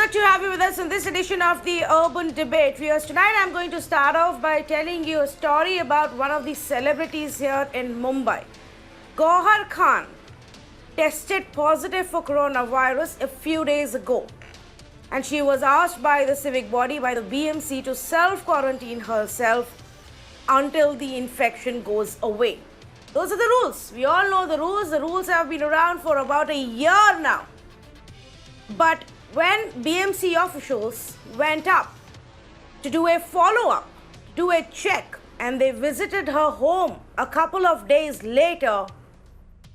good to have you with us in this edition of the Urban Debate. Viewers, tonight I'm going to start off by telling you a story about one of the celebrities here in Mumbai. Gauhar Khan tested positive for coronavirus a few days ago. And she was asked by the civic body, by the BMC, to self-quarantine herself until the infection goes away. Those are the rules. We all know the rules. The rules have been around for about a year now. But when BMC officials went up to do a follow-up, do a check, and they visited her home a couple of days later,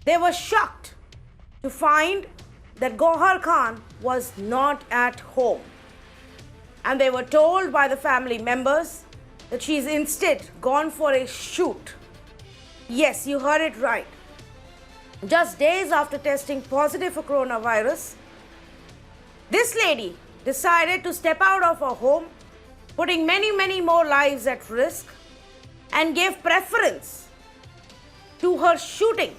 they were shocked to find that Gauhar Khan was not at home. And they were told by the family members that she's instead gone for a shoot. Yes, you heard it right. Just days after testing positive for coronavirus, this lady decided to step out of her home, putting many more lives at risk, and gave preference to her shooting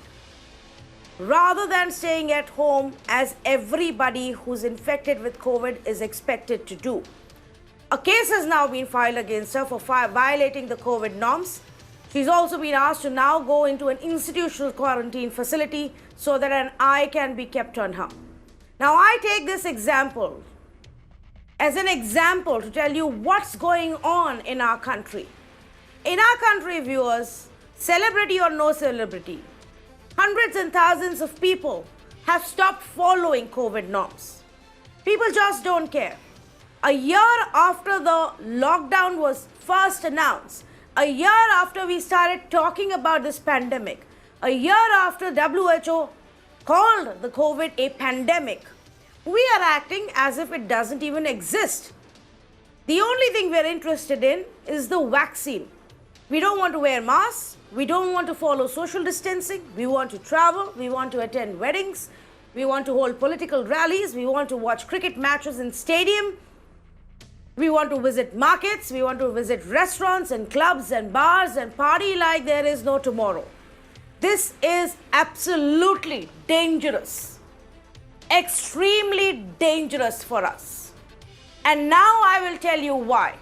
rather than staying at home as everybody who's infected with COVID is expected to do. A case has now been filed against her for violating the COVID norms. She's also been asked to now go into an institutional quarantine facility so that an eye can be kept on her. Now, I take this example as an example to tell you what's going on in our country. In our country, viewers, celebrity or no celebrity, hundreds and thousands of people have stopped following COVID norms. People just don't care. A year after the lockdown was first announced, a year after we started talking about this pandemic, a year after WHO called the COVID a pandemic, we are acting as if it doesn't even exist. The only thing we're interested in is the vaccine. We don't want to wear masks. We don't want to follow social distancing. We want to travel. We want to attend weddings. We want to hold political rallies. We want to watch cricket matches in stadium. We want to visit markets. We want to visit restaurants and clubs and bars and party like there is no tomorrow. This is absolutely dangerous. Extremely dangerous for us. And now I will tell you why.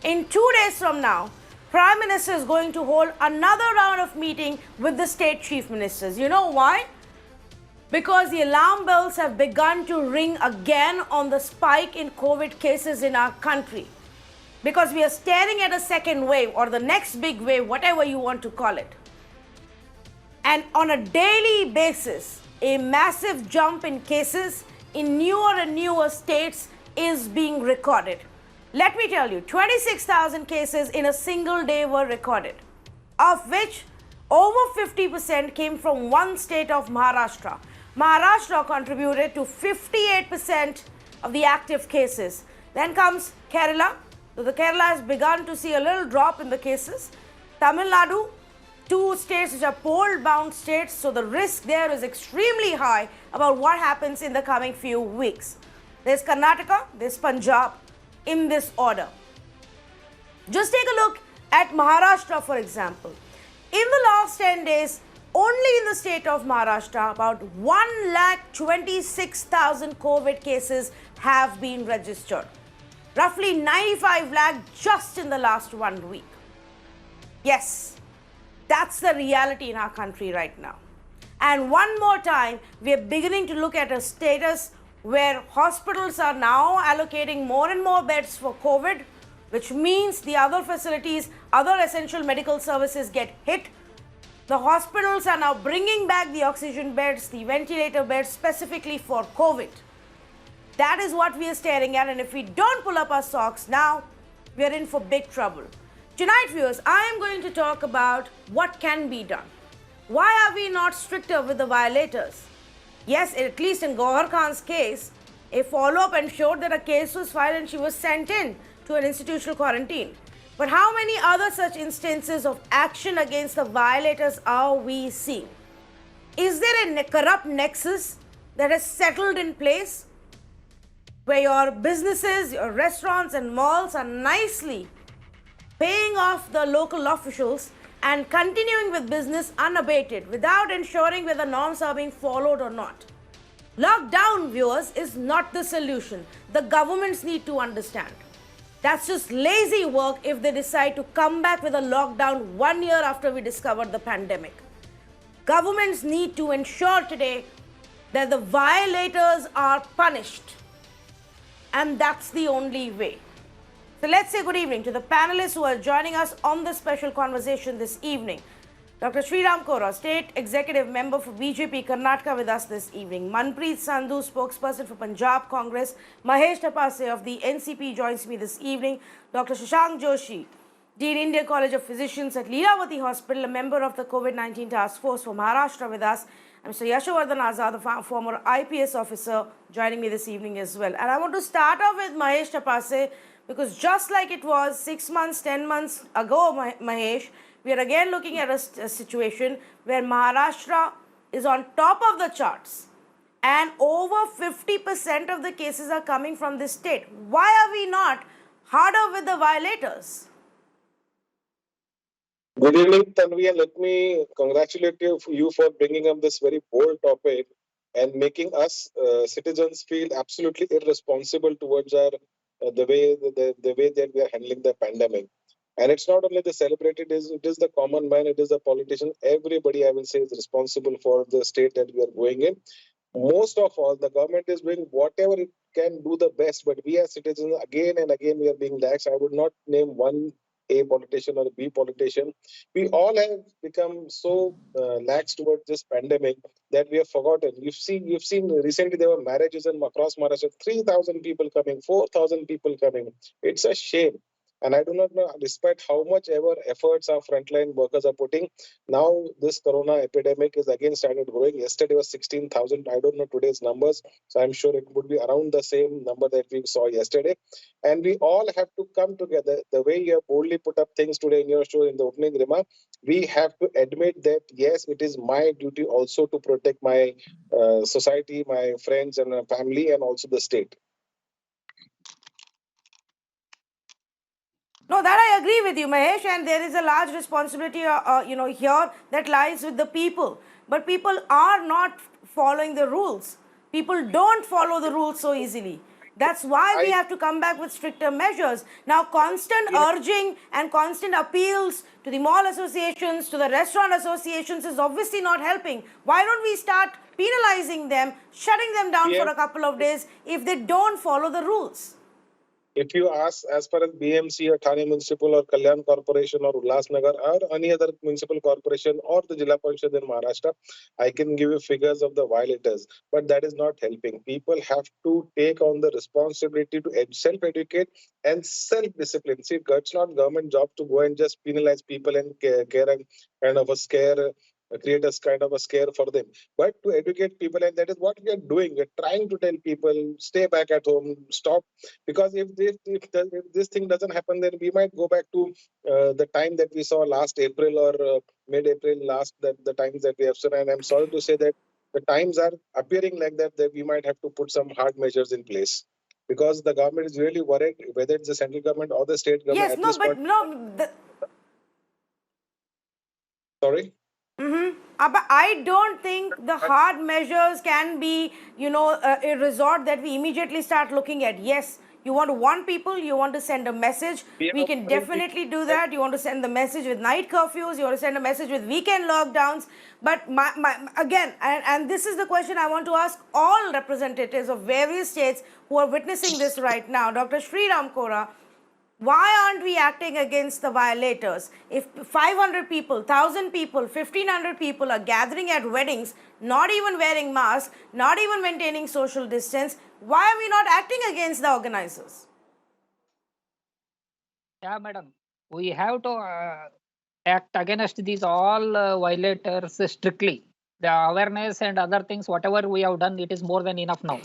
In 2 days from now, Prime Minister is going to hold another round of meeting with the state chief ministers. You know why? Because the alarm bells have begun to ring again on the spike in COVID cases in our country. Because we are staring at a second wave or the next big wave, whatever you want to call it. And on a daily basis, a massive jump in cases in newer and newer states is being recorded. Let me tell you, 26,000 cases in a single day were recorded, of which over 50% came from one state of Maharashtra. Maharashtra contributed to 58% of the active cases. Then comes Kerala. So the Kerala has begun to see a little drop in the cases. Tamil Nadu, two states which are poll-bound states, so the risk there is extremely high about what happens in the coming few weeks. There's Karnataka, there's Punjab, in this order. Just take a look at Maharashtra, for example. In the last 10 days, only in the state of Maharashtra, about 126,000 COVID cases have been registered. Roughly 95 lakh just in the last 1 week. Yes, that's the reality in our country right now. And one more time, we are beginning to look at a status where hospitals are now allocating more and more beds for COVID, which means the other facilities, other essential medical services get hit. The hospitals are now bringing back the oxygen beds, the ventilator beds specifically for COVID. That is what we are staring at, and if we don't pull up our socks now, we are in for big trouble. Tonight, viewers, I am going to talk about what can be done. Why are we not stricter with the violators? Yes, at least in Gauhar Khan's case, a follow-up ensured that a case was filed and she was sent in to an institutional quarantine. But how many other such instances of action against the violators are we seeing? Is there a corrupt nexus that has settled in place where your businesses, your restaurants and malls are nicely paying off the local officials and continuing with business unabated without ensuring whether norms are being followed or not? Lockdown, viewers, is not the solution. The governments need to understand. That's just lazy work if they decide to come back with a lockdown 1 year after we discovered the pandemic. Governments need to ensure today that the violators are punished. And that's the only way. So let's say good evening to the panelists who are joining us on this special conversation this evening. Dr. Sriram Kaura, State Executive Member for BJP Karnataka with us this evening. Manpreet Sandhu, spokesperson for Punjab Congress. Mahesh Tapase of the NCP joins me this evening. Dr. Shashank Joshi, Dean Indian College of Physicians at Leelavati Hospital, a member of the COVID-19 Task Force for Maharashtra with us. And Mr. Yashovardhan Azad, the former IPS officer, joining me this evening as well. And I want to start off with Mahesh Tapase because just like it was 6 months, 10 months ago, Mahesh, we are again looking at a situation where Maharashtra is on top of the charts and over 50% of the cases are coming from this state. Why are we not harder with the violators? Good evening, Tanvi, and let me congratulate you for bringing up this very bold topic and making us citizens feel absolutely irresponsible towards our the way that we are handling the pandemic. And it's not only the celebrated; it is the common man, it is the politician. Everybody, I will say, is responsible for the state that we are going in. Most of all, the government is doing whatever it can do the best, but we as citizens, again and again, we are being lax. I would not name one A politician or a B politician. We all have become so lax towards this pandemic that we have forgotten. You've seen recently there were marriages in across Maharashtra, 3,000 people coming, 4,000 people coming. It's a shame. And I do not know, despite how much ever efforts our frontline workers are putting, now this corona epidemic is again started growing. Yesterday was 16,000. I don't know today's numbers, so I'm sure it would be around the same number that we saw yesterday. And we all have to come together. The way you have boldly put up things today in your show in the opening remark, we have to admit that yes, it is my duty also to protect my society, my friends and family, and also the state. No, that I agree with you, Mahesh, and there is a large responsibility, here that lies with the people. But people are not following the rules. People don't follow the rules so easily. That's why we have to come back with stricter measures. Now, constant urging and constant appeals to the mall associations, to the restaurant associations is obviously not helping. Why don't we start penalizing them, shutting them down for a couple of days if they don't follow the rules? If you ask, as far as BMC or Thane Municipal or Kalyan Corporation or Ulhasnagar or any other municipal corporation or the Jilla Parishad in Maharashtra, I can give you figures of the violators, but that is not helping. People have to take on the responsibility to self-educate and self-discipline. See, it's not government job to go and just penalize people and care and kind of a scare create a kind of a scare for them, but to educate people, and that is what we are doing. We're trying to tell people stay back at home, stop, because if this thing doesn't happen, then we might go back to the time that we saw last April or mid-April last, that the times that we have seen. And I'm sorry to say that the times are appearing like that we might have to put some hard measures in place, because the government is really worried, whether it's the central government or the state government. Yes, no, but no. Sorry. But I don't think the hard measures can be, a resort that we immediately start looking at. Yes, you want to warn people, you want to send a message. We can definitely do that. You want to send the message with night curfews, you want to send a message with weekend lockdowns. But again, and this is the question I want to ask all representatives of various states who are witnessing this right now. Dr. Sriram Kaura, why aren't we acting against the violators? If 500 people, 1,000 people, 1,500 people are gathering at weddings, not even wearing masks, not even maintaining social distance, why are we not acting against the organizers? Yeah, madam. We have to act against these all violators strictly. The awareness and other things, whatever we have done, it is more than enough now.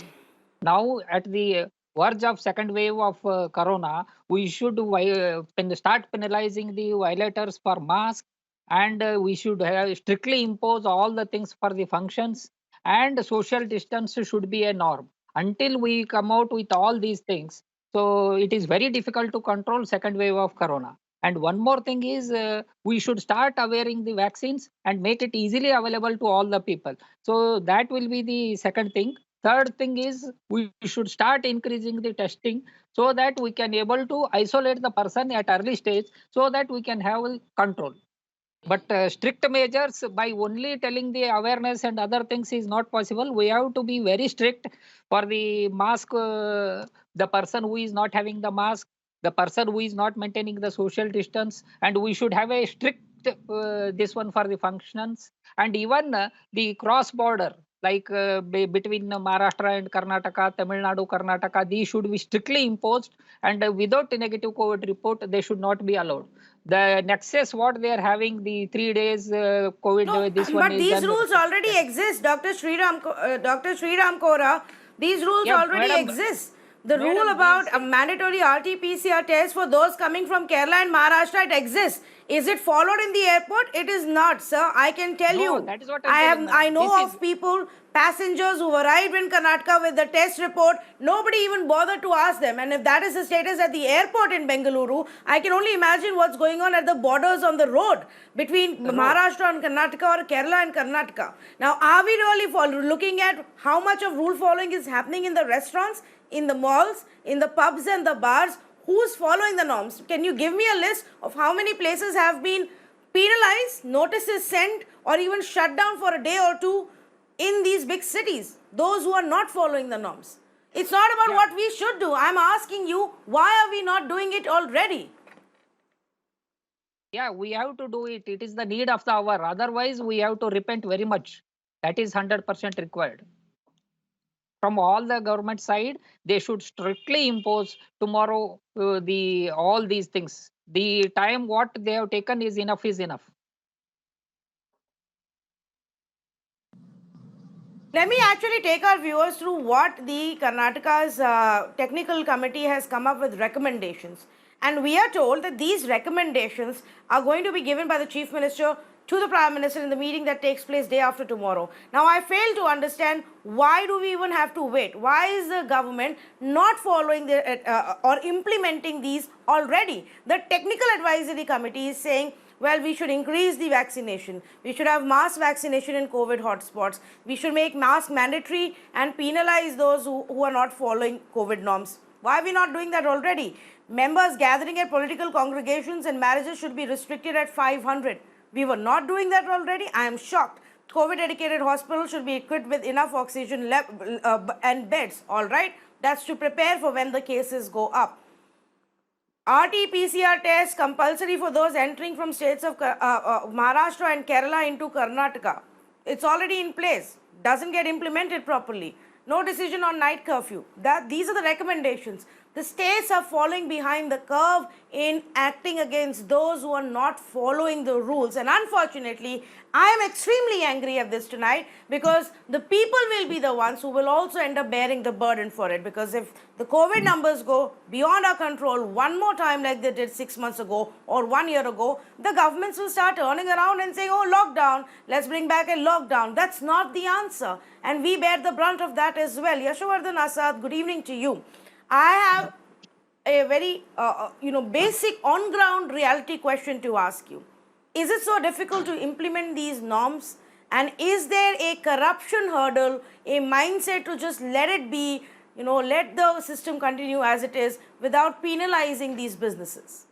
Now, at the verge of second wave of corona, we should start penalizing the violators for masks, and we should strictly impose all the things for the functions, and social distance should be a norm. Until we come out with all these things, so it is very difficult to control second wave of corona. And one more thing is we should start wearing the vaccines and make it easily available to all the people. So that will be the second thing. Third thing is we should start increasing the testing so that we can able to isolate the person at early stage so that we can have control. But strict measures by only telling the awareness and other things is not possible. We have to be very strict for the mask, the person who is not having the mask, the person who is not maintaining the social distance, and we should have a strict this one for the functions, and even the cross border like between Maharashtra and Karnataka, Tamil Nadu, Karnataka, these should be strictly imposed, and without a negative COVID report, they should not be allowed. The nexus, what they are having, the 3 days COVID, No, this one but is these done. rules already exist, Dr. Sriram Kora. These rules Yeah, already madam. exist. The Madam, rule about these- a mandatory RT-PCR test for those coming from Kerala and Maharashtra, it exists. Is it followed in the airport? It is not, sir. I can tell No, you. that is what I'm telling, I ma'am. know This of is- people, passengers who arrived in Karnataka with the test report. Nobody even bothered to ask them. And if that is the status at the airport in Bengaluru, I can only imagine what's going on at the borders on the road between Maharashtra and Karnataka or Kerala and Karnataka. Now, are we really looking at how much of rule following is happening in the restaurants, in the malls, in the pubs and the bars? Who's following the norms? Can you give me a list of how many places have been penalized, notices sent, or even shut down for a day or two in these big cities? Those who are not following the norms. It's not about what we should do. I'm asking you, why are we not doing it already? Yeah, we have to do it. It is the need of the hour. Otherwise, we have to repent very much. That is 100% required. From all the government side, they should strictly impose tomorrow all these things. The time what they have taken is enough is enough. Let me actually take our viewers through what the Karnataka's technical committee has come up with recommendations. And we are told that these recommendations are going to be given by the Chief Minister to the Prime Minister in the meeting that takes place day after tomorrow. Now, I fail to understand, why do we even have to wait? Why is the government not following or implementing these already? The Technical Advisory Committee is saying, well, we should increase the vaccination. We should have mass vaccination in COVID hotspots. We should make mask mandatory and penalize those who are not following COVID norms. Why are we not doing that already? Members gathering at political congregations and marriages should be restricted at 500. We were not doing that already. I am shocked. COVID-dedicated hospitals should be equipped with enough oxygen and beds. All right, that's to prepare for when the cases go up. RT-PCR test compulsory for those entering from states of Maharashtra and Kerala into Karnataka. It's already in place. Doesn't get implemented properly. No decision on night curfew. These are the recommendations. The states are falling behind the curve in acting against those who are not following the rules. And unfortunately, I am extremely angry at this tonight, because the people will be the ones who will also end up bearing the burden for it. Because if the COVID numbers go beyond our control one more time like they did 6 months ago or 1 year ago, the governments will start turning around and saying, oh, lockdown, let's bring back a lockdown. That's not the answer. And we bear the brunt of that as well. Yashovardhan Asad, good evening to you. I have a very basic on-ground reality question to ask you. Is it so difficult to implement these norms? And is there a corruption hurdle, a mindset to just let it be, let the system continue as it is without penalizing these businesses?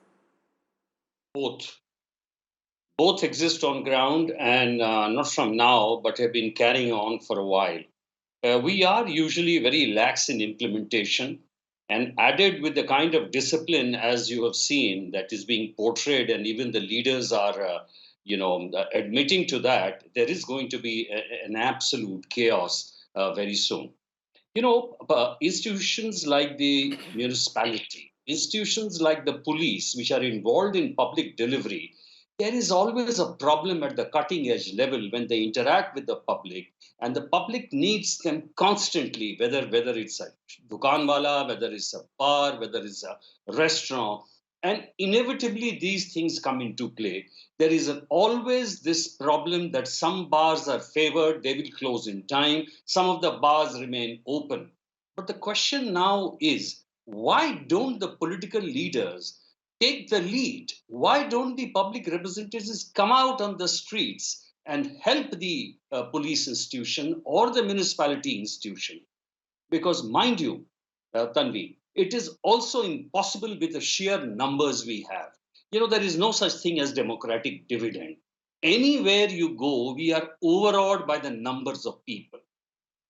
Both exist on ground, and not from now, but have been carrying on for a while. We are usually very lax in implementation, and added with the kind of discipline, as you have seen, that is being portrayed, and even the leaders are, admitting to that, there is going to be an absolute chaos very soon. Institutions like the municipality, institutions like the police, which are involved in public delivery, there is always a problem at the cutting edge level when they interact with the public, and the public needs them constantly, whether it's a dukanwala, whether it's a bar, whether it's a restaurant, and inevitably these things come into play. There is always this problem that some bars are favored, they will close in time, some of the bars remain open. But the question now is, why don't the political leaders take the lead? Why don't the public representatives come out on the streets and help the police institution or the municipality institution? Because mind you, Tanvi, it is also impossible with the sheer numbers we have. There is no such thing as democratic dividend. Anywhere you go, we are overawed by the numbers of people.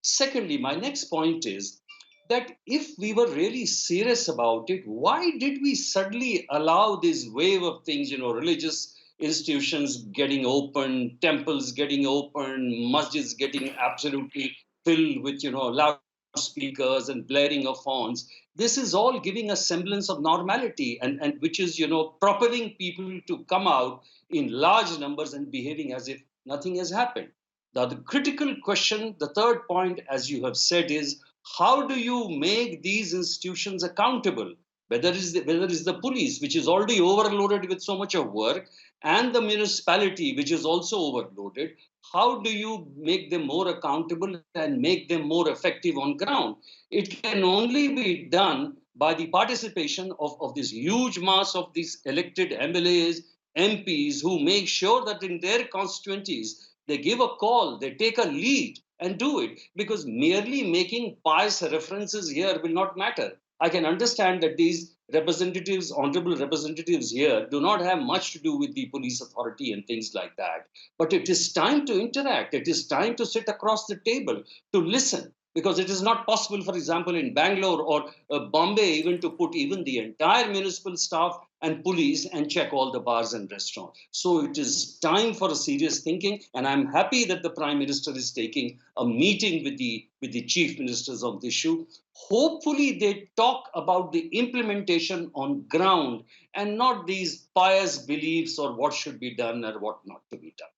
Secondly, my next point is that if we were really serious about it, why did we suddenly allow this wave of things, religious institutions getting open, temples getting open, masjids getting absolutely filled with, loudspeakers and blaring of horns? This is all giving a semblance of normality and which is, propelling people to come out in large numbers and behaving as if nothing has happened. Now, the critical question, the third point, as you have said, is how do you make these institutions accountable? Whether it's the police, which is already overloaded with so much of work, and the municipality, which is also overloaded, how do you make them more accountable and make them more effective on ground? It can only be done by the participation of this huge mass of these elected MLAs, MPs, who make sure that in their constituencies, they give a call, they take a lead and do it, because merely making pious references here will not matter. I can understand that these representatives, honorable representatives here, do not have much to do with the police authority and things like that. But it is time to interact. It is time to sit across the table, to listen, because it is not possible, for example, in Bangalore or Bombay, even to put even the entire municipal staff and police and check all the bars and restaurants. So it is time for a serious thinking, and I'm happy that the Prime Minister is taking a meeting with the chief ministers on this issue. Hopefully they talk about the implementation on ground and not these pious beliefs or what should be done or what not to be done.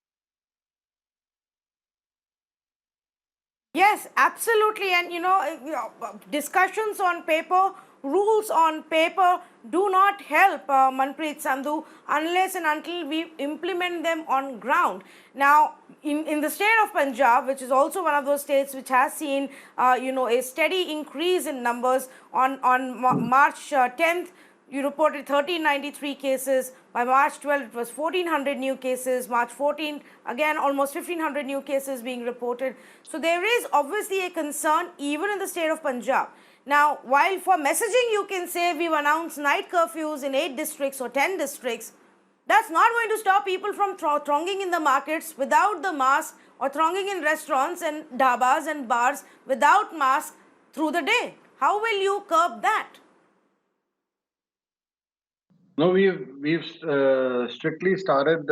Yes, absolutely. And discussions on paper, rules on paper do not help, Manpreet Sandhu, unless and until we implement them on ground. Now, in the state of Punjab, which is also one of those states which has seen, a steady increase in numbers on March 10th, you reported 1393 cases. By March 12, it was 1400 new cases. March 14, again, almost 1500 new cases being reported. So there is obviously a concern even in the state of Punjab. Now, while for messaging you can say we've announced night curfews in 8 districts or 10 districts, that's not going to stop people from thronging in the markets without the mask, or thronging in restaurants and dhabas and bars without mask through the day. How will you curb that? No, we've strictly started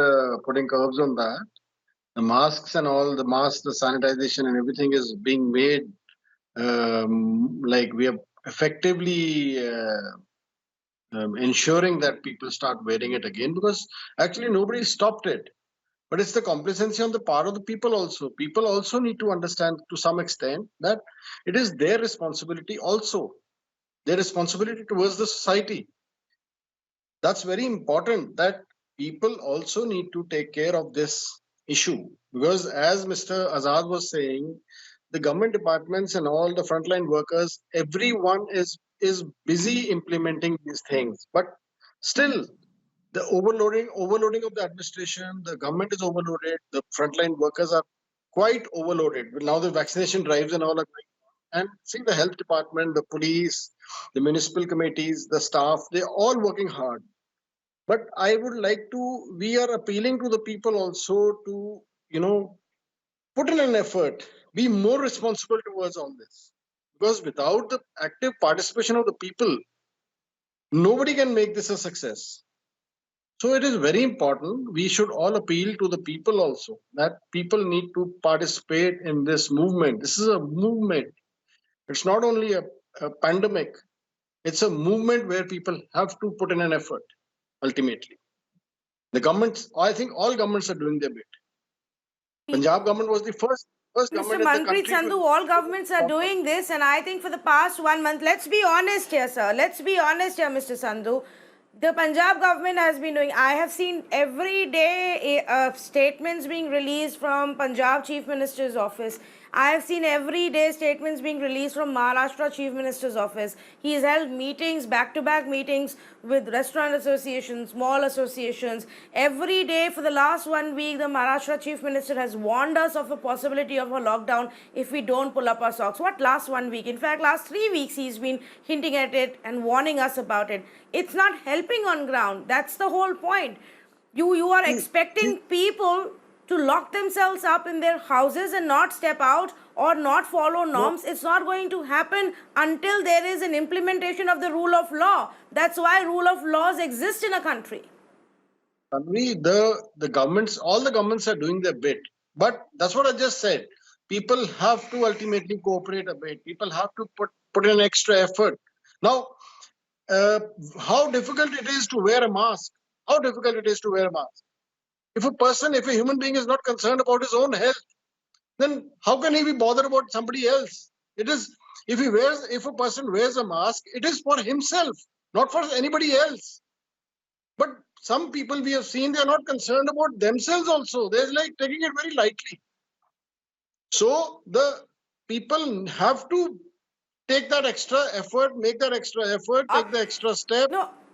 putting curbs on that. The masks and all, the masks, the sanitization and everything is being made like we are effectively ensuring that people start wearing it again, because actually nobody stopped it. But it's the complacency on the part of the people also. People also need to understand to some extent that it is their responsibility also, their responsibility towards the society. That's very important, that people also need to take care of this issue, because as Mr. Azad was saying, the government departments and all the frontline workers, everyone is busy implementing these things. But still, the overloading of the administration, the government is overloaded, the frontline workers are quite overloaded. Now the vaccination drives and all are going on. And see, the health department, the police, the municipal committees, the staff, they're all working hard. But I would like to, we are appealing to the people also to, put in an effort, be more responsible towards all this. Because without the active participation of the people, nobody can make this a success. So it is very important. We should all appeal to the people also, that people need to participate in this movement. This is a movement. It's not only a pandemic. It's a movement where people have to put in an effort, ultimately. The governments, I think all governments are doing their bit. Punjab government was the first government Mr. in the country. Manpreet Sandhu, all governments are doing this, and I think for the past 1 month, let's be honest here, sir. Let's be honest here, Mr. Sandhu. The Punjab government has been doing, I have seen every day statements being released from Punjab Chief Minister's office. I have seen every day statements being released from Maharashtra Chief Minister's office. He has held meetings, back-to-back meetings with restaurant associations, mall associations. Every day for the last 1 week, the Maharashtra Chief Minister has warned us of a possibility of a lockdown if we don't pull up our socks. What last 1 week? In fact, last 3 weeks he's been hinting at it and warning us about it. It's not helping on ground. That's the whole point. You are expecting people to lock themselves up in their houses and not step out or not follow norms. It's not going to happen until there is an implementation of the rule of law. That's why rule of laws exist in a country. Tanvi, the governments, all the governments are doing their bit. But that's what I just said. People have to ultimately cooperate a bit. People have to put in extra effort. Now, how difficult it is to wear a mask. How difficult it is to wear a mask. If a human being is not concerned about his own health, then how can he be bothered about somebody else? It is, if a person wears a mask, it is for himself, not for anybody else. But some people we have seen, they are not concerned about themselves also. They're like taking it very lightly. So the people have to take that extra effort, make that extra effort, take the extra step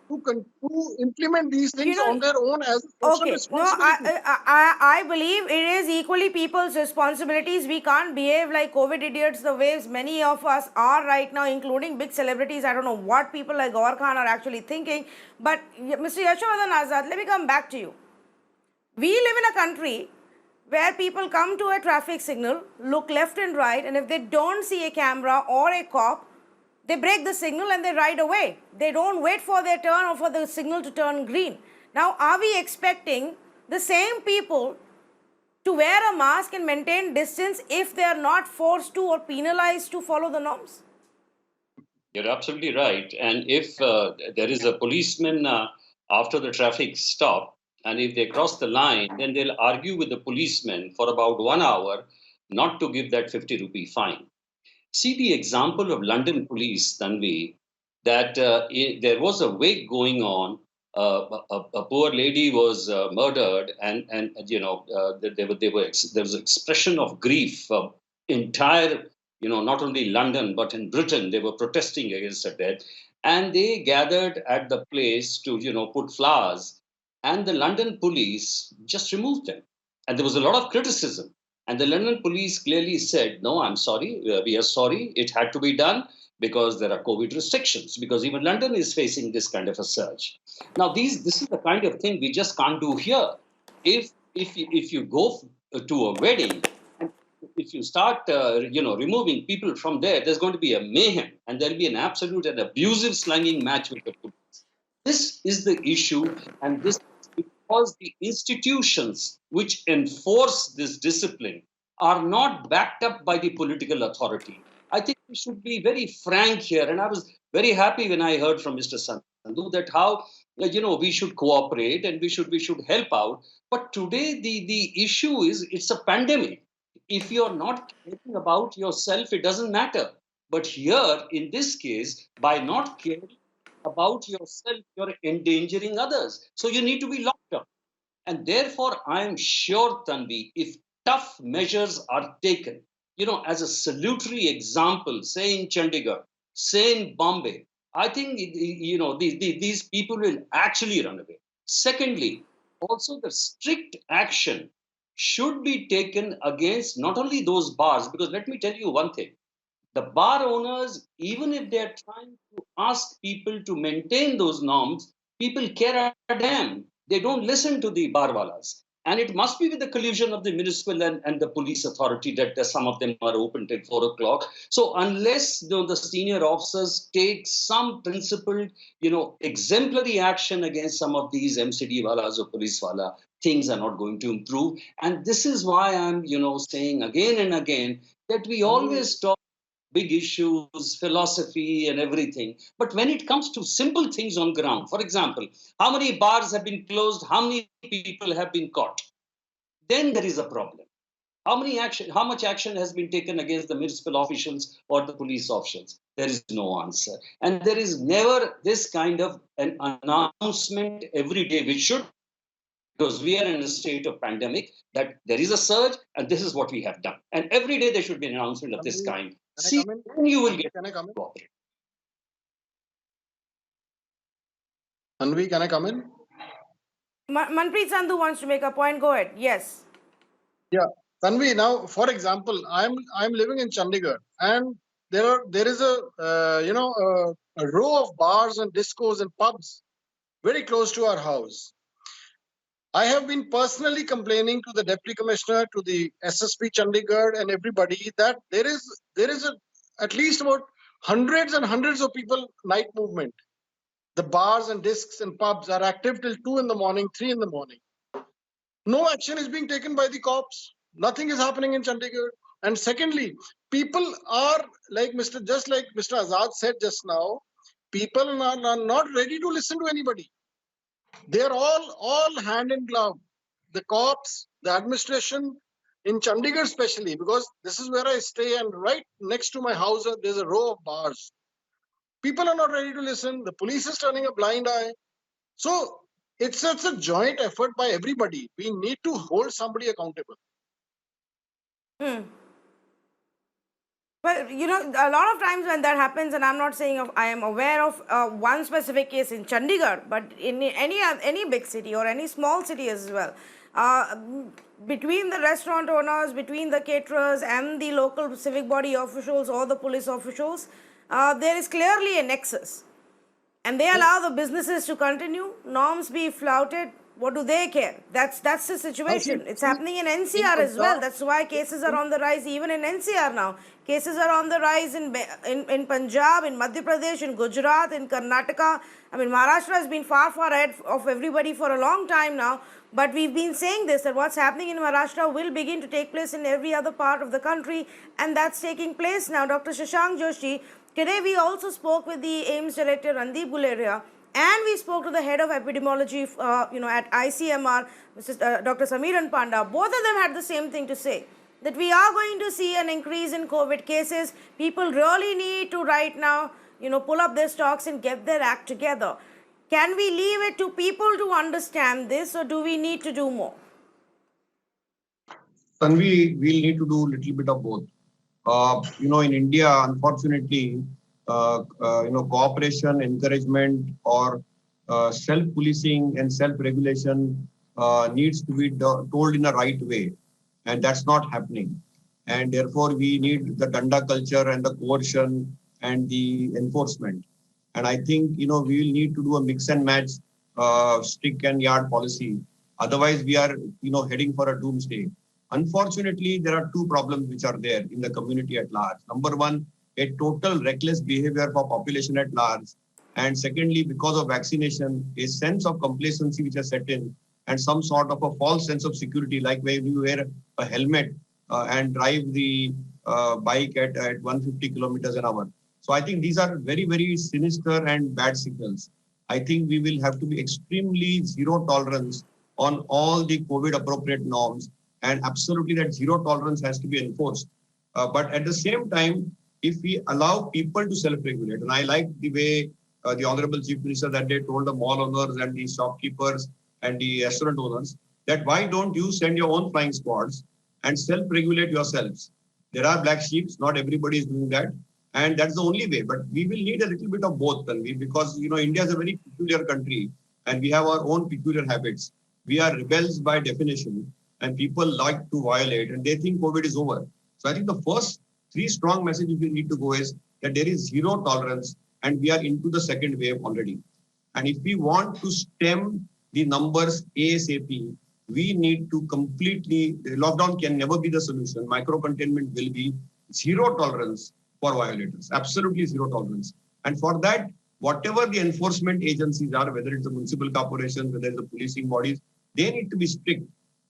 to implement these things on their own as a social responsibility. I believe it is equally people's responsibilities. We can't behave like COVID idiots the ways many of us are right now, including big celebrities. I don't know what people like Gauhar Khan are actually thinking. But Mr. Yashovardhan Azad, let me come back to you. We live in a country where people come to a traffic signal, look left and right, and if they don't see a camera or a cop, they break the signal and they ride away. They don't wait for their turn or for the signal to turn green. Now, are we expecting the same people to wear a mask and maintain distance if they are not forced to or penalized to follow the norms? You're absolutely right. And if there is a policeman after the traffic stop, and if they cross the line, then they'll argue with the policeman for about 1 hour not to give that 50 rupee fine. See the example of London police, Tanvi, that there was a wake going on. A poor lady was murdered, and there was an expression of grief. Entire, not only London but in Britain, they were protesting against her death, and they gathered at the place to put flowers, and the London police just removed them, and there was a lot of criticism. And the London police clearly said, no, I'm sorry, we are sorry, it had to be done because there are COVID restrictions, because even London is facing this kind of a surge. Now, this is the kind of thing we just can't do here. If you go to a wedding, and if you start removing people from there, there's going to be a mayhem, and there'll be an absolute and abusive slanging match with the police. This is the issue, and this because the institutions which enforce this discipline are not backed up by the political authority. I think we should be very frank here. And I was very happy when I heard from Mr. Sandhu that how, we should cooperate and we should help out. But today the issue is it's a pandemic. If you're not caring about yourself, it doesn't matter. But here, in this case, by not caring about yourself, you're endangering others. So you need to be locked up. And therefore, I am sure, Tanvi, if tough measures are taken, as a salutary example, say in Chandigarh, say in Bombay, I think, these people will actually run away. Secondly, also the strict action should be taken against not only those bars, because let me tell you one thing. The bar owners, even if they're trying to ask people to maintain those norms, people care a damn. They don't listen to the barwalas. And it must be with the collusion of the municipal and the police authority that some of them are open till 4 o'clock. So unless the senior officers take some principled, exemplary action against some of these MCD walas or police wala, things are not going to improve. And this is why I'm, saying again and again that we always talk big issues, philosophy and everything. But when it comes to simple things on ground, for example, how many bars have been closed, how many people have been caught, then there is a problem. How much action has been taken against the municipal officials or the police officials? There is no answer. And there is never this kind of an announcement every day, which should because we are in a state of pandemic, that there is a surge and this is what we have done. And every day there should be an announcement of this kind. Can I See, come in? then you will get Can I come in? cooperate. Tanvi, can I come in? Manpreet Sandhu wants to make a point. Go ahead. Yes. Yeah, Tanvi. Now, for example, I'm living in Chandigarh, and there is a a row of bars and discos and pubs very close to our house. I have been personally complaining to the Deputy Commissioner, to the SSP Chandigarh, and everybody that there is at least about hundreds and hundreds of people night movement. The bars and discs and pubs are active till 2 in the morning, 3 in the morning. No action is being taken by the cops. Nothing is happening in Chandigarh. And secondly, people are like Mr. Azad said just now, people are not ready to listen to anybody. They're all hand in glove. The cops, the administration in Chandigarh especially, because this is where I stay, and right next to my house there's a row of bars. People are not ready to listen. The police is turning a blind eye. So it's a joint effort by everybody. We need to hold somebody accountable. Well, a lot of times when that happens, and I'm not saying I am aware of one specific case in Chandigarh, but in any big city or any small city as well, between the restaurant owners, between the caterers and the local civic body officials or the police officials, there is clearly a nexus. And they allow the businesses to continue, norms be flouted. What do they care? That's the situation. It's happening in NCR as well. That's why cases are on the rise even in NCR now. Cases are on the rise in Punjab, in Madhya Pradesh, in Gujarat, in Karnataka. I mean, Maharashtra has been far ahead of everybody for a long time now. But we've been saying this, that what's happening in Maharashtra will begin to take place in every other part of the country. And that's taking place now. Dr. Shashank Joshi, today we also spoke with the AIIMS director, Randeep Guleria, and we spoke to the head of epidemiology, at ICMR, Dr. Samiran Panda. Both of them had the same thing to say, that we are going to see an increase in COVID cases. People really need to right now, pull up their stocks and get their act together. Can we leave it to people to understand this, or do we need to do more? Tanvi, we'll need to do a little bit of both. In India, unfortunately, cooperation, encouragement, or self-policing and self-regulation needs to be told in a right way, and that's not happening. And therefore, we need the danda culture and the coercion and the enforcement. And I think we will need to do a mix and match stick and yard policy. Otherwise, we are heading for a doomsday. Unfortunately, there are two problems which are there in the community at large. Number one, a total reckless behavior for population at large. And secondly, because of vaccination, a sense of complacency which has set in, and some sort of a false sense of security, like when you wear a helmet and drive the bike at 150 kilometers an hour. So I think these are very, very sinister and bad signals. I think we will have to be extremely zero tolerance on all the COVID appropriate norms, and absolutely that zero tolerance has to be enforced. But at the same time, if we allow people to self-regulate, and I like the way the Honorable Chief Minister that day told the mall owners and the shopkeepers and the restaurant owners that why don't you send your own flying squads and self-regulate yourselves? There are black sheep, not everybody is doing that. And that's the only way. But we will need a little bit of both, Tanvi, because India is a very peculiar country and we have our own peculiar habits. We are rebels by definition, and people like to violate and they think COVID is over. So I think the first three strong messages we need to go is that there is zero tolerance and we are into the second wave already. And if we want to stem the numbers ASAP, we need to completely, lockdown can never be the solution. Micro-containment will be zero tolerance for violators, absolutely zero tolerance. And for that, whatever the enforcement agencies are, whether it's the municipal corporations, whether it's the policing bodies, they need to be strict.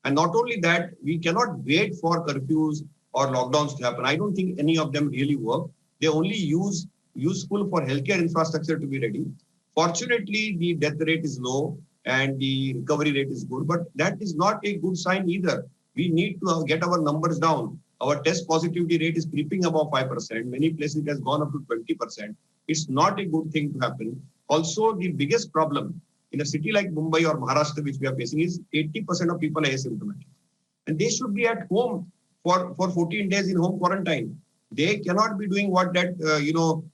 And not only that, we cannot wait for curfews or lockdowns to happen. I don't think any of them really work. They only useful for healthcare infrastructure to be ready. Fortunately, the death rate is low and the recovery rate is good, but that is not a good sign either. We need to get our numbers down. Our test positivity rate is creeping above 5%. Many places it has gone up to 20%. It's not a good thing to happen. Also, the biggest problem in a city like Mumbai or Maharashtra, which we are facing, is 80% of people are asymptomatic. And they should be at home for 14 days in home quarantine. They cannot be doing what that,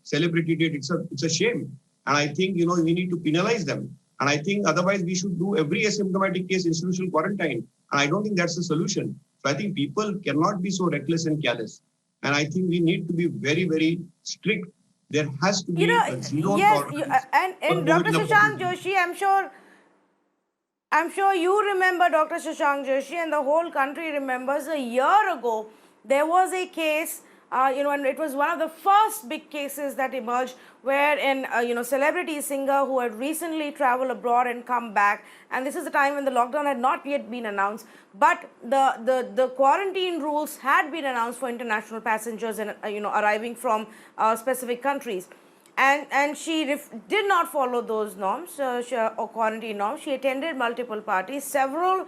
celebrity did. It's a shame. And I think, we need to penalize them. And I think otherwise we should do every asymptomatic case institutional quarantine. And I don't think that's the solution. So I think people cannot be so reckless and careless. And I think we need to be very, very strict. There has to be a zero tolerance. And Dr. Shashank Joshi, I'm sure you remember Dr. Shashank Joshi, and the whole country remembers a year ago there was a case, and it was one of the first big cases that emerged where an celebrity singer who had recently traveled abroad and come back, and this is the time when the lockdown had not yet been announced, but the quarantine rules had been announced for international passengers and arriving from specific countries. And she did not follow those norms, or quarantine norms. She attended multiple parties, several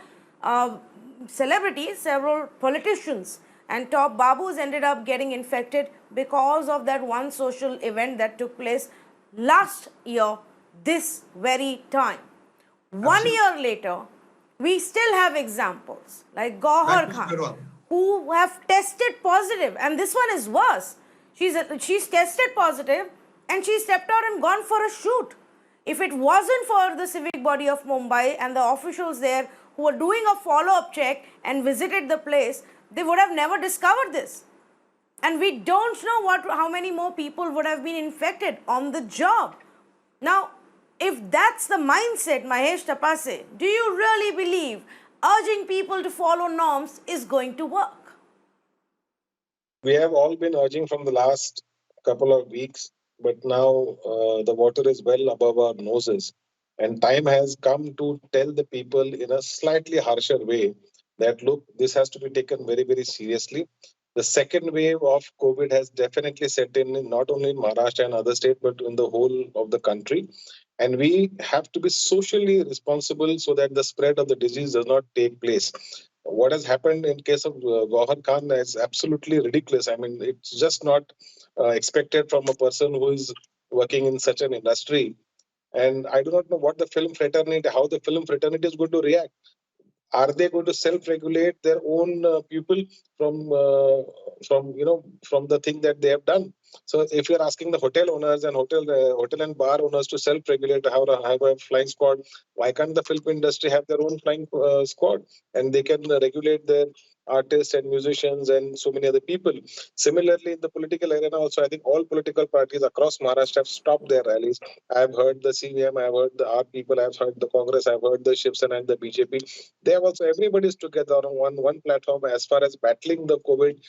celebrities, several politicians, and top babus ended up getting infected because of that one social event that took place last year, this very time. Absolutely. 1 year later, we still have examples like Gauhar Khan, who have tested positive, and this one is worse. She's tested positive, and she stepped out and gone for a shoot. If it wasn't for the civic body of Mumbai and the officials there who were doing a follow-up check and visited the place, they would have never discovered this. And we don't know how many more people would have been infected on the job. Now, if that's the mindset, Mahesh Tapase, do you really believe urging people to follow norms is going to work? We have all been urging from the last couple of weeks, but now the water is well above our noses. And time has come to tell the people in a slightly harsher way that, look, this has to be taken very, very seriously. The second wave of COVID has definitely set in, not only in Maharashtra and other states, but in the whole of the country. And we have to be socially responsible so that the spread of the disease does not take place. What has happened in case of Gauhar Khan is absolutely ridiculous. I mean, it's just not expected from a person who is working in such an industry. And I do not know what the film fraternity, how the film fraternity is going to react. Are they going to self-regulate their own people from the thing that they have done? So if you're asking the hotel owners and hotel and bar owners to self-regulate, have a flying squad, why can't the film industry have their own flying squad, and they can regulate their artists and musicians and so many other people? Similarly, in the political arena also, I think all political parties across Maharashtra have stopped their rallies. I've heard the CVM, I've heard the R people, I've heard the Congress, I've heard the Shiv Sena and the BJP. They have also, everybody's together on one platform as far as battling the COVID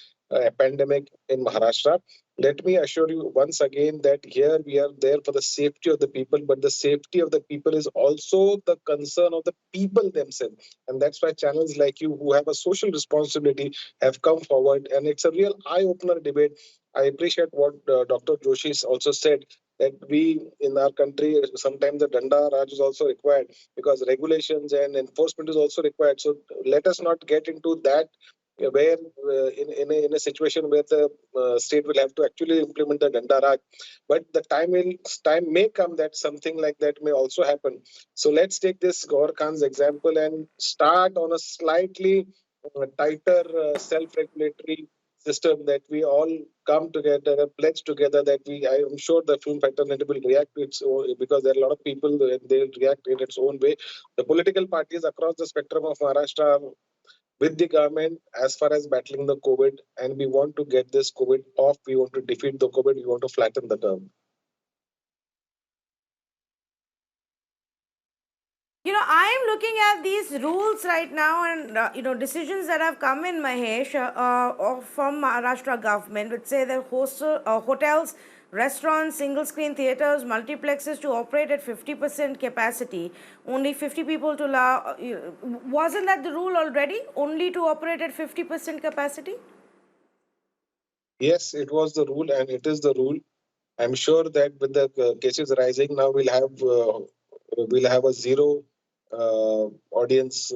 pandemic in Maharashtra. Let me assure you once again that here we are there for the safety of the people, but the safety of the people is also the concern of the people themselves. And that's why channels like you, who have a social responsibility, have come forward. And it's a real eye-opener debate. I appreciate what Dr. Joshi also said, that we in our country, sometimes the Danda Raj is also required because regulations and enforcement is also required. So let us not get into that where in a situation where the state will have to actually implement the Danda Raj. But the time may come that something like that may also happen. So let's take this Gauhar Khan's example and start on a slightly tighter self-regulatory system, that we all come together, pledge together that I am sure the film fraternity will react to its own, because there are a lot of people, they react in its own way. The political parties across the spectrum of Maharashtra are with the government as far as battling the COVID, and we want to get this COVID off. We want to defeat the COVID. We want to flatten the curve. I am looking at these rules right now and, decisions that have come in, Mahesh, from Maharashtra government, which say that hotels, restaurants, single-screen theatres, multiplexes to operate at 50% capacity, only 50 people to allow. Wasn't that the rule already, only to operate at 50% capacity? Yes, it was the rule and it is the rule. I'm sure that with the cases rising now, we'll have a zero audience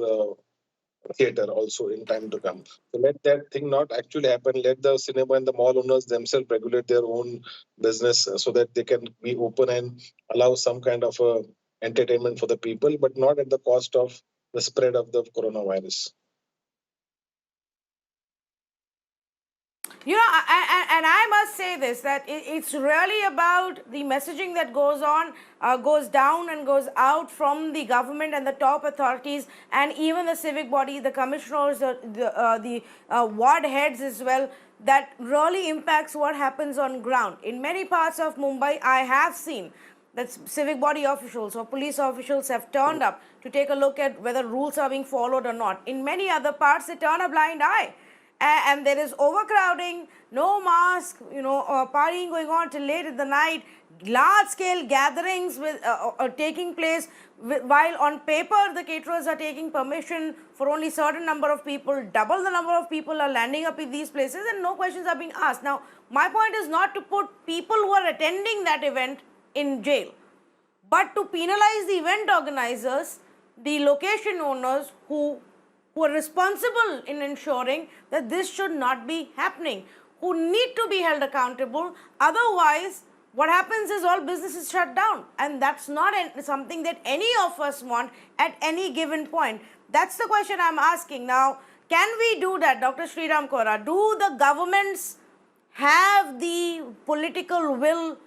theater also in time to come. So let that thing not actually happen. Let the cinema and the mall owners themselves regulate their own business so that they can be open and allow some kind of a entertainment for the people, but not at the cost of the spread of the coronavirus. You know, and I must say this, that it's really about the messaging that goes on, goes down and goes out from the government and the top authorities and even the civic body, the commissioners, the ward heads as well, that really impacts what happens on ground. In many parts of Mumbai, I have seen that civic body officials or police officials have turned up to take a look at whether rules are being followed or not. In many other parts, they turn a blind eye. And there is overcrowding, no mask, partying going on till late in the night, large-scale gatherings taking place, while on paper the caterers are taking permission for only certain number of people, double the number of people are landing up in these places and no questions are being asked. Now, my point is not to put people who are attending that event in jail, but to penalize the event organizers, the location owners who are responsible in ensuring that this should not be happening, who need to be held accountable. Otherwise, what happens is all businesses shut down, and that's not something that any of us want at any given point. That's the question I'm asking. Now, can we do that, Dr. Sriram Kora? Do the governments have the political will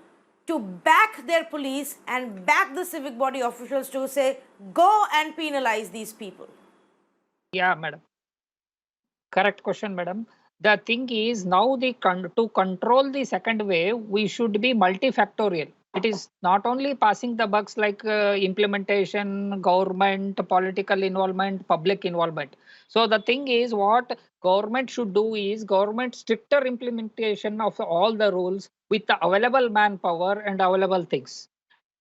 to back their police and back the civic body officials to say, go and penalize these people? Yeah, madam. Correct question, madam. The thing is now to control the second wave, we should be multifactorial. It is not only passing the bucks like implementation, government, political involvement, public involvement. So the thing is what government should do is government stricter implementation of all the rules with the available manpower and available things.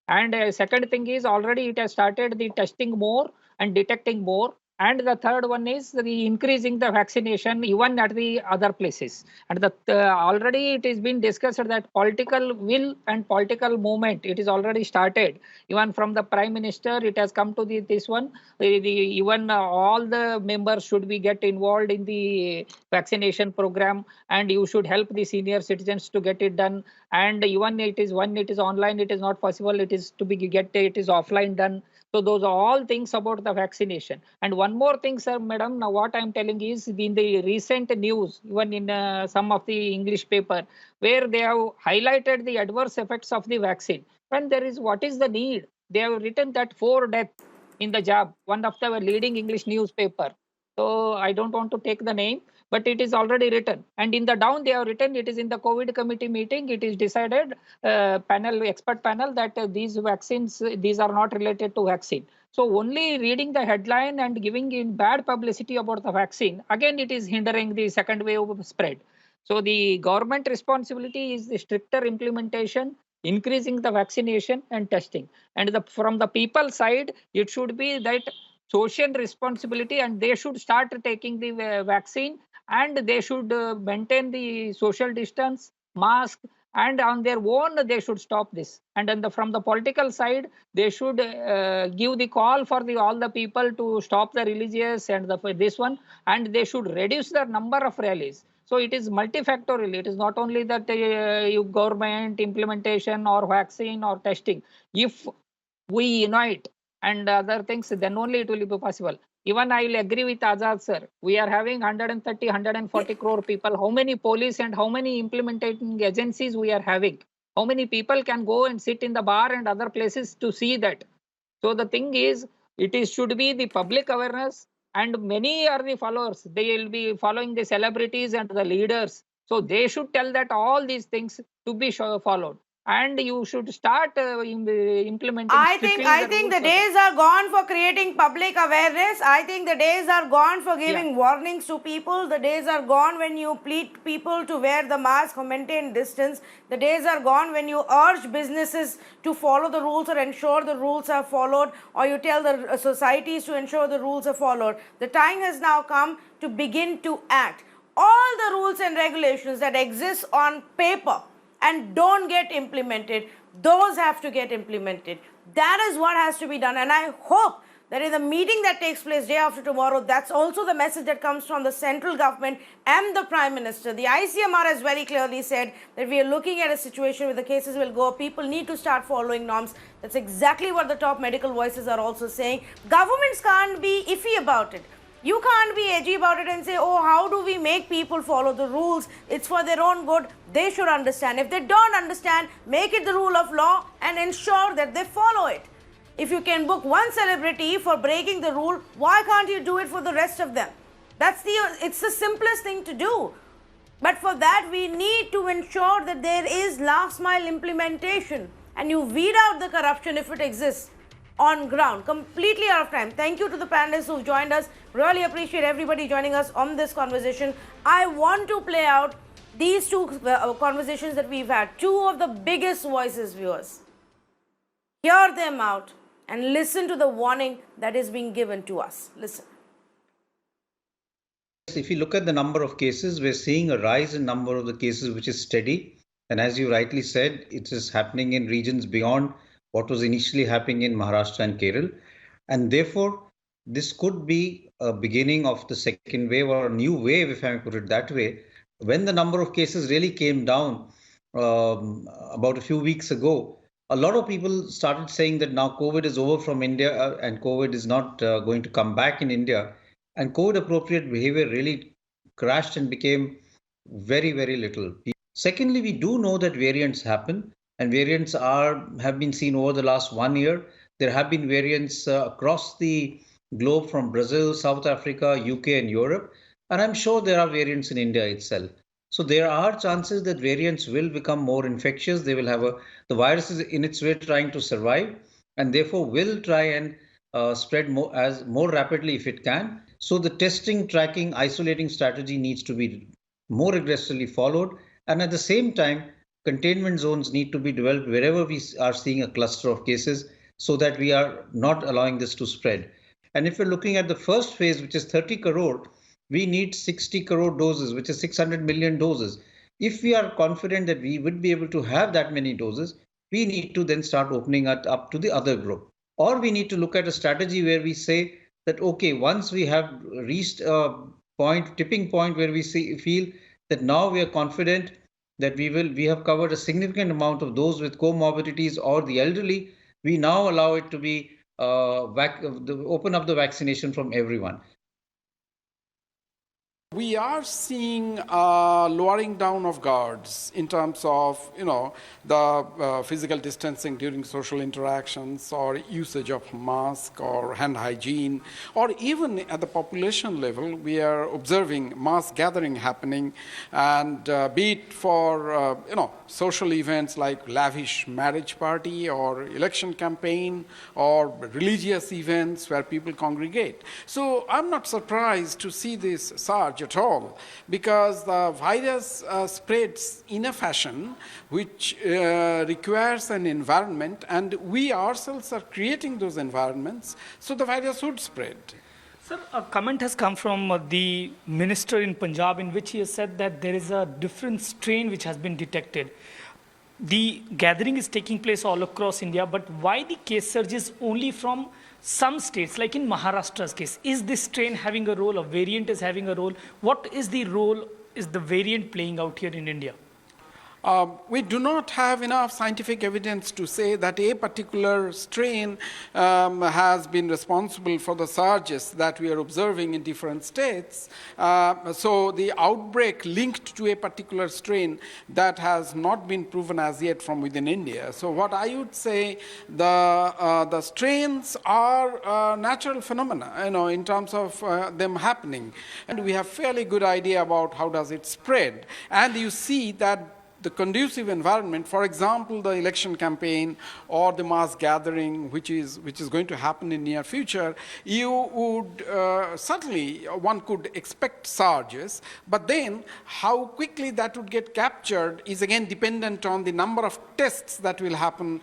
And second thing is already it has started the testing more and detecting more. And the third one is the increasing the vaccination even at the other places. And already it has been discussed that political will and political movement, it is already started. Even from the Prime Minister, it has come to this one. Even all the members should be get involved in the vaccination program, and you should help the senior citizens to get it done. And even it is online, it is not possible. It is to be it is offline done. So those are all things about the vaccination. And one more thing, sir, madam, now what I'm telling is in the recent news, even in some of the English paper, where they have highlighted the adverse effects of the vaccine. When there is, what is the need? They have written that 4 deaths in the jab, one of the leading English newspaper. So I don't want to take the name, but it is already written. And in the down, they have written, it is in the COVID committee meeting, it is decided, expert panel, that these vaccines, these are not related to vaccine. So only reading the headline and giving in bad publicity about the vaccine, again, it is hindering the second wave of spread. So the government responsibility is the stricter implementation, increasing the vaccination and testing. And from the people side, it should be that social responsibility, and they should start taking the vaccine, and they should maintain the social distance, mask, and on their own they should stop this. And then from the political side, they should give the call for all the people to stop the religious and this one, and they should reduce the number of rallies. So it is multifactorial. It is not only that government implementation or vaccine or testing. If we unite and other things, then only it will be possible. Even I will agree with Azad sir. We are having 130, 140 crore people. How many police and how many implementing agencies we are having? How many people can go and sit in the bar and other places to see that? So the thing is, should be the public awareness, and many are the followers. They will be following the celebrities and the leaders. So they should tell that all these things to be followed. And you should start implementing. I think the days are gone for creating public awareness. I think the days are gone for giving warnings to people. The days are gone when you plead people to wear the mask or maintain distance. The days are gone when you urge businesses to follow the rules or ensure the rules are followed, or you tell the societies to ensure the rules are followed. The time has now come to begin to act. All the rules and regulations that exist on paper and don't get implemented, those have to get implemented. That is what has to be done. And I hope that in the meeting that takes place day after tomorrow, that's also the message that comes from the central government and the Prime Minister. The ICMR has very clearly said that we are looking at a situation where the cases will go up. People need to start following norms. That's exactly what the top medical voices are also saying. Governments can't be iffy about it. You can't be edgy about it and say, oh, how do we make people follow the rules? It's for their own good. They should understand. If they don't understand, make it the rule of law and ensure that they follow it. If you can book one celebrity for breaking the rule, why can't you do it for the rest of them? It's the simplest thing to do. But for that, we need to ensure that there is last mile implementation and you weed out the corruption if it exists on ground. Completely out of time. Thank you to the panelists who've joined us. Really appreciate everybody joining us on this conversation. I want to play out these two conversations that we've had. Two of the biggest voices, viewers. Hear them out and listen to the warning that is being given to us. Listen. If you look at the number of cases, we're seeing a rise in number of the cases, which is steady. And as you rightly said, it is happening in regions beyond what was initially happening in Maharashtra and Kerala. And therefore, this could be a beginning of the second wave or a new wave, if I may put it that way. When the number of cases really came down about a few weeks ago, a lot of people started saying that now COVID is over from India and COVID is not going to come back in India. And COVID appropriate behavior really crashed and became very, very little. Secondly, we do know that variants happen and variants have been seen over the last 1 year. There have been variants across the globe from Brazil, South Africa, UK and Europe. And I'm sure there are variants in India itself. So there are chances that variants will become more infectious. They will have the virus is in its way trying to survive and therefore will try and spread more rapidly if it can. So the testing, tracking, isolating strategy needs to be more aggressively followed. And at the same time, containment zones need to be developed wherever we are seeing a cluster of cases so that we are not allowing this to spread. And if we're looking at the first phase, which is 30 crore, we need 60 crore doses, which is 600 million doses. If we are confident that we would be able to have that many doses, we need to then start opening it up to the other group. Or we need to look at a strategy where we say that, okay, once we have reached a tipping point where we feel that now we are confident that we have covered a significant amount of those with comorbidities or the elderly, we now allow it to be open up the vaccination from everyone. We are seeing lowering down of guards in terms of, the physical distancing during social interactions or usage of mask or hand hygiene, or even at the population level, we are observing mass gathering happening, and be it for, social events like lavish marriage party or election campaign or religious events where people congregate. So I'm not surprised to see this surge at all, because the virus spreads in a fashion which requires an environment, and we ourselves are creating those environments, so the virus would spread. Sir, a comment has come from the minister in Punjab in which he has said that there is a different strain which has been detected. The gathering is taking place all across India, but why the case surge is only from some states, like in Maharashtra's case? Is this strain having a role, a variant is having a role? What is the role is the variant playing out here in India? We do not have enough scientific evidence to say that a particular strain has been responsible for the surges that we are observing in different states. So the outbreak linked to a particular strain, that has not been proven as yet from within India. So what I would say, the strains are natural phenomena, in terms of them happening. And we have fairly good idea about how does it spread. And you see that the conducive environment, for example, the election campaign or the mass gathering, which is going to happen in near future, you would certainly, one could expect surges, but then how quickly that would get captured is again dependent on the number of tests that will happen.